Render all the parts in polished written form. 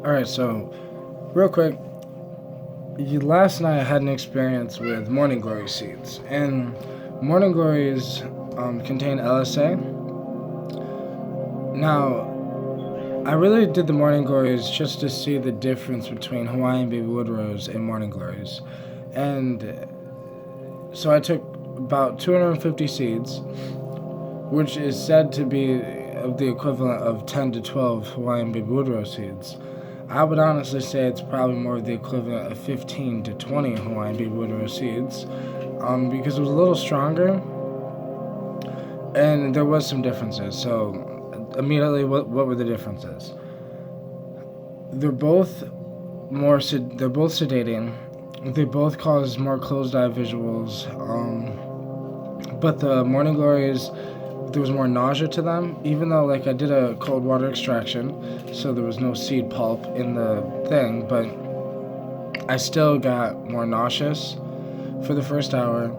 Alright, so, real quick, last night I had an experience with morning glory seeds, and morning glories contain LSA. Now, I really did the morning glories just to see the difference between Hawaiian baby wood rose and morning glories, and so I took about 250 seeds, which is said to be of the equivalent of 10 to 12 Hawaiian baby wood rose seeds. I would honestly say it's probably more of the equivalent of 15 to 20 Hawaiian baby wood rose seeds, because it was a little stronger, and there was some differences. So immediately, what were the differences? They're both they're both sedating. They both cause more closed eye visuals. But the morning glories, there was more nausea to them, even though like I did a cold water extraction, so there was no seed pulp in the thing, but I still got more nauseous for the first hour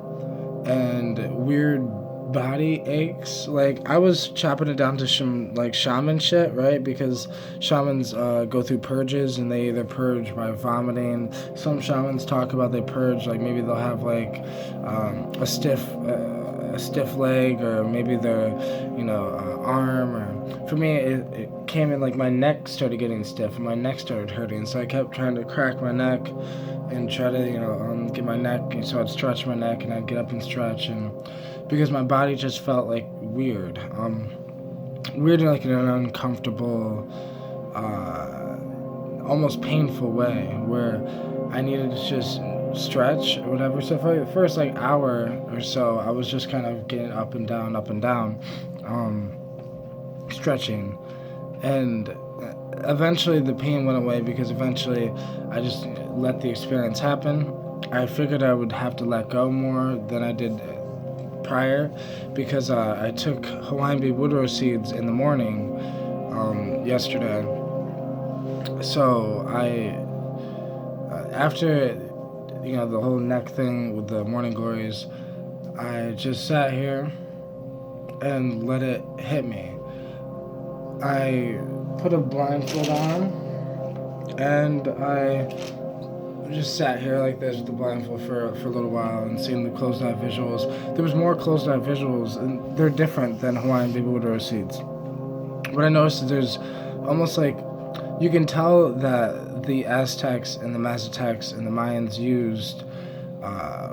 and weird body aches. Like I was chopping it down to shaman shit, right? Because shamans go through purges, and they either purge by vomiting. Some shamans talk about they purge, like maybe they'll have like a stiff leg, or maybe their arm. Or for me, it came in like my neck started getting stiff and my neck started hurting, so I kept trying to crack my neck and try to get my neck, so I'd stretch my neck and I'd get up and stretch, and because my body just felt like weird like in an uncomfortable, almost painful way, where I needed to just stretch or whatever. So for the first like hour or so, I was just kind of getting up and down, stretching, and eventually the pain went away, because eventually I just let the experience happen. I figured I would have to let go more than I did prior, because I took Hawaiian baby wood rose seeds in the morning yesterday. So I after the whole neck thing with the morning glories, I just sat here and let it hit me. I put a blindfold on, and I just sat here like this with the blindfold for a little while and seeing the closed eye visuals. There was more closed eye visuals, and they're different than Hawaiian baby wood rose seeds. What I noticed is there's almost like, you can tell that the Aztecs and the Mazateks and the Mayans used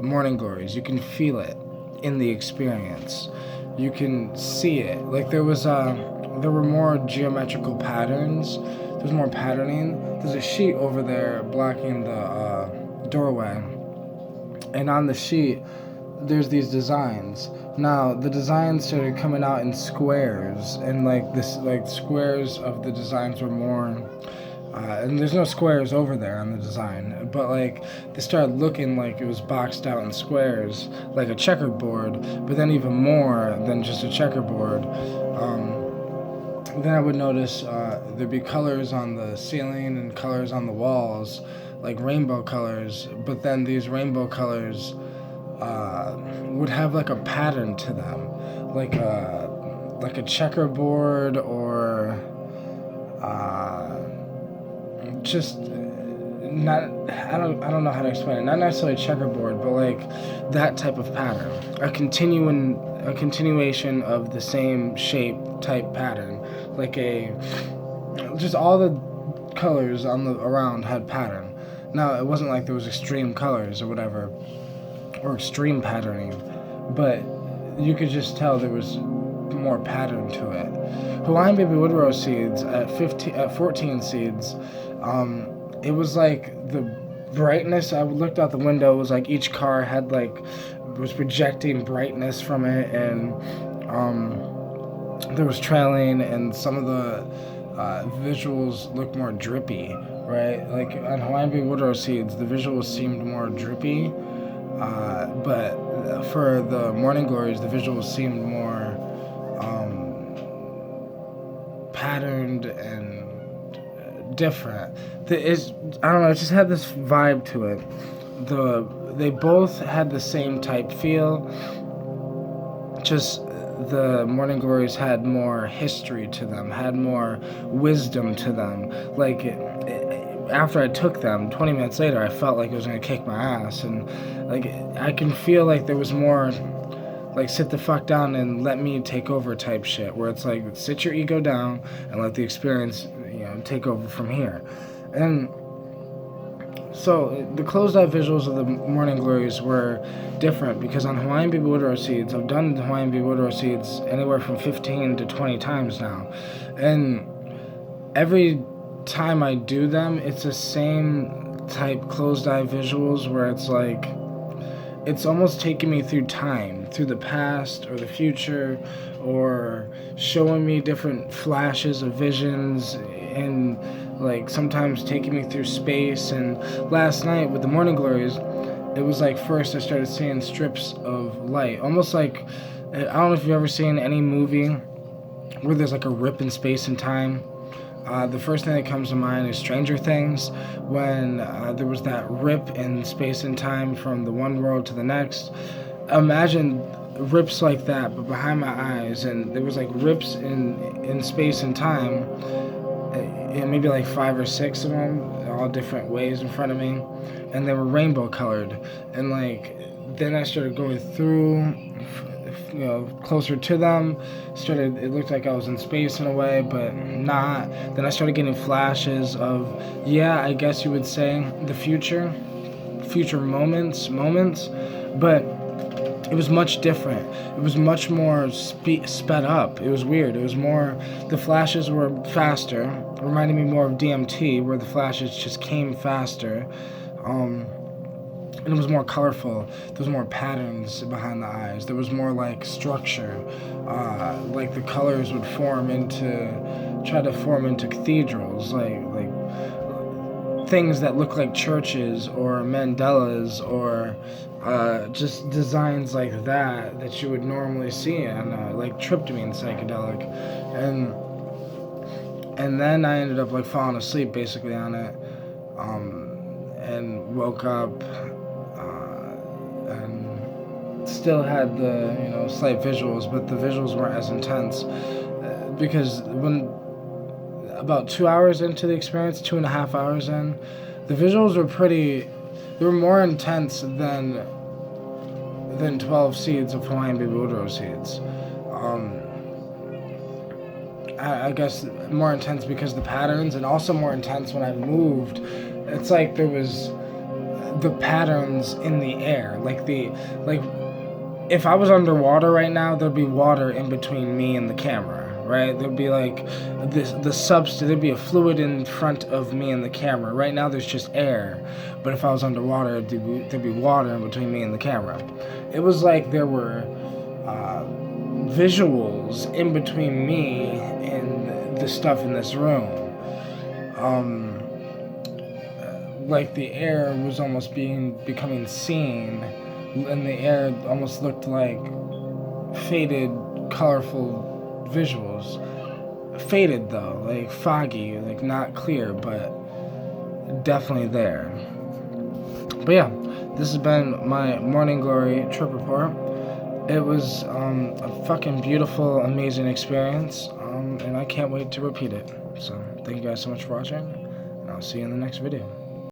morning glories. You can feel it in the experience. You can see it. Like there were more geometrical patterns. There's more patterning. There's a sheet over there blocking the doorway, and on the sheet there's these designs. Now the designs started coming out in squares, and squares of the designs were more, and there's no squares over there on the design, but like they started looking like it was boxed out in squares, like a checkerboard, but then even more than just a checkerboard. Then I would notice there'd be colors on the ceiling and colors on the walls, like rainbow colors, but then these rainbow colors would have like a pattern to them, like a checkerboard, or just not, I don't know how to explain it. Not necessarily checkerboard, but like that type of pattern, a continuation of the same shape type pattern, like just all the colors around had pattern. Now it wasn't like there was extreme colors or whatever, or extreme patterning, but you could just tell there was more pattern to it. Hawaiian baby wood rose seeds at 14 seeds, it was like the brightness. I looked out the window, it was like each car was projecting brightness from it, and there was trailing, and some of the visuals looked more drippy, right? Like on Hawaiian baby wood rose seeds, the visuals seemed more drippy, but for the morning glories, the visuals seemed more patterned and different. I don't know, it just had this vibe to it. They both had the same type feel, just the morning glories had more history to them, had more wisdom to them. Like after I took them, 20 minutes later, I felt like it was gonna kick my ass, and like I can feel like there was more like sit the fuck down and let me take over type shit, where it's like sit your ego down and let the experience, take over from here. And so the closed eye visuals of the morning glories were different because on Hawaiian baby woodrose seeds, I've done Hawaiian baby woodrose seeds anywhere from 15 to 20 times now, and every time I do them, it's the same type closed eye visuals where it's like it's almost taking me through time, through the past or the future, or showing me different flashes of visions, and like sometimes taking me through space. And last night with the morning glories, it was like first I started seeing strips of light, almost like, I don't know if you've ever seen any movie where there's like a rip in space and time. The first thing that comes to mind is Stranger Things, when there was that rip in space and time from the one world to the next. Imagine rips like that, but behind my eyes, and there was like rips in space and time, and maybe like 5 or 6 of them, all different ways in front of me, and they were rainbow colored. And like then I started going through, closer to them. It looked like I was in space in a way, but not. Then I started getting flashes of, I guess you would say, the future moments, but it was much different. It was much more sped up. It was weird. It was more, the flashes were faster, reminding me more of DMT, where the flashes just came faster. And it was more colorful. There was more patterns behind the eyes. There was more like structure. Like the colors would try to form into cathedrals, like things that look like churches or mandalas, or just designs like that you would normally see on like tryptamine psychedelic. And then I ended up like falling asleep basically on it, and woke up. And still had the slight visuals, but the visuals weren't as intense, because when about 2 hours into the experience, 2.5 hours in, the visuals were more intense than 12 seeds of Hawaiian baby woodrose seeds. I guess more intense because the patterns, and also more intense when I moved. It's like there was the patterns in the air, like if I was underwater right now, there'd be water in between me and the camera, right? There'd be like there'd be a fluid in front of me and the camera. Right now there's just air, but if I was underwater, there'd be water in between me and the camera. It was like there were visuals in between me and the stuff in this room. Like the air was almost becoming seen, and the air almost looked like faded, colorful visuals. Faded though, like foggy, like not clear, but definitely there. But yeah, this has been my Morning Glory trip report. It was a fucking beautiful, amazing experience, and I can't wait to repeat it. So thank you guys so much for watching, and I'll see you in the next video.